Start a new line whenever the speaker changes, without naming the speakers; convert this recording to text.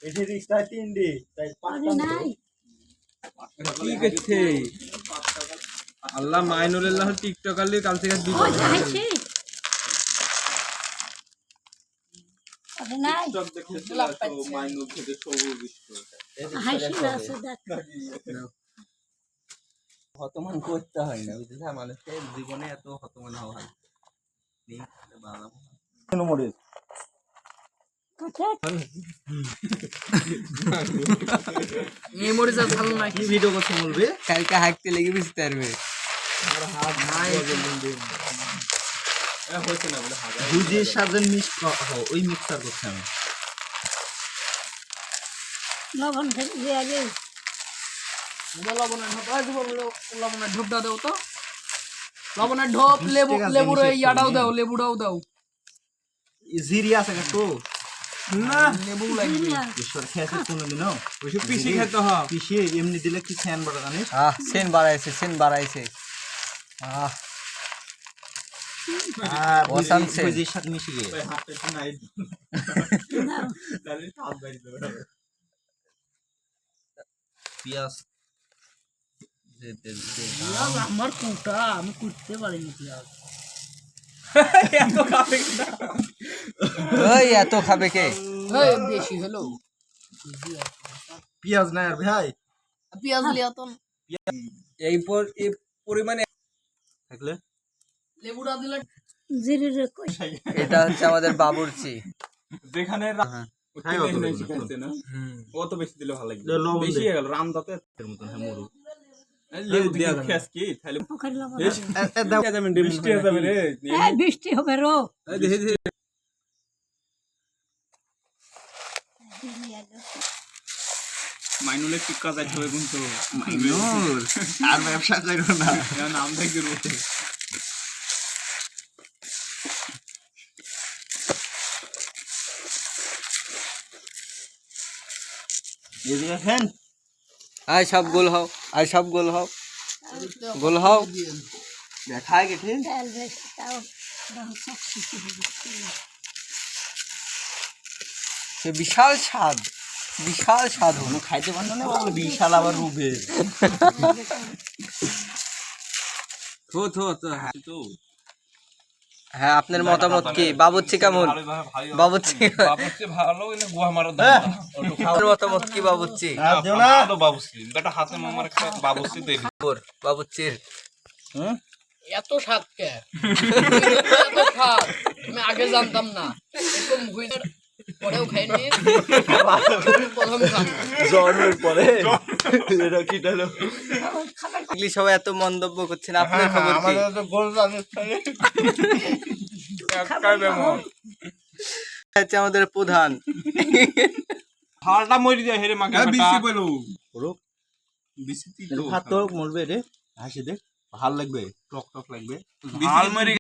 এটি রিক্সা 3 ডি তাই 5
নাই
কি করছে আল্লাহ মাইনুল্লাহ টিকটকার লি কাল থেকে
ও যাইছি আরে নাই
টিকটক দেখে চলে আসো মাইনুল থেকে সবুজ বিশ্ব
হাসি আছে দেখ
হতমান করতে হয় না বুঝছিস মানুষের জীবনে এত হতমান হওয়া হয় নেই বাবা কোন মডেল
কথা
মেমোরি যা ভালো না
কি ভিডিও করতে বলবে
কালকে হাঁকতে লেগে বুঝতে পারবে
আর হাত নাই
এ হইছে না বলে হাগা
বুঝির সাথে মিক্স ওই মিক্সার করতে আমি
লবণ থেকে দিয়ে আগে
লবণের ঢোপ দিব লবণের ঢোপটা দাও তো লবণের ঢোপ লেবুর ইয়াটাও দাও লেবুটাও দাও
জিরি আছে তো
না
লেবু লাগবে
ঈশ্বর খেয়েছে কোনদিন
ওইসব পিসি খেতে হয়
পিষে এমনি দিলে কি ফ্যান বাড়া জানিস
সেন বাড়াইছে ওসাম সে
বুঝির সাথে মিশে গিয়ে
ভাই হাতটা একটু নাই তাহলে হাত বাইরে দেবে
পিয়াজ
আমার কুটা আমি কুটতে পারিনি পিয়াজ
এত খাবে না
ওই এত খাবে কে ওই বেশি হলো
পিয়াজ নাই আর ভাই
পিয়াজ লিয়া তো
এই পরিমাণে
থাকলে
লেবুটা দিলে
জিরির কই
এটা হচ্ছে আমাদের বাবুর্চি
যেখানে
হ্যাঁ, অত বেশি
শিখাইছে না অত বেশি দিলে ভালো লাগবে
লবণ
বেশি
দে।
হয়ে গেল রামদাতে
এর মতন হ্যাঁ মরু
লেবু
দেয়া
দিয়ে
যাবে।
খেস কি তাহলে
পোখর লবণ
বৃষ্টি হয়ে যাবে রে
এই বৃষ্টি হবে রো
মাইনুলের টিক্কা যাইতে হবে কিন্তু
মাইনুর আর ব্যবসা করো না
নাম দেখবে রোতে
এদিকে ফ্যান
আয় সব গোল হও
দেখায় গেছে
তেল বেশি তাও বহুত সাক্ষী
সে বিশাল স্বাদ
কোনো খাইতে পারলো না বাবু বিশাল আবার রুবে
থো তো
হ্যাঁ আপনার মতামত কি বাবুর্চি কেমন বাবুর্চি
ভালো এনে গুয়া মারা
আপনার মতামত কি বাবুর্চি
আর দেও না
তো বাবুসি বেটা হাতে মামার বাবুসি দেই
বাবুর্চির
হ্যাঁ
এত স্বাদ কে এত স্বাদ আমি আগে জানতাম না এরকম হুইনার পরেও খাইনি প্রথম খাম
জন্মের পরে এটা কি হলো
এগুলি সবাই এত মন্তব্য করছেন আপনার খবর কি
আমাদের তো গোল জানে
হচ্ছে আমাদের প্রধান
হালটা মরি যায় হেরে মাকে বিসি কইলো
ওরো
বিসি
খাতো মরবে রে হাসি দে ভাল লাগবে টক টক লাগবে
হাল মরি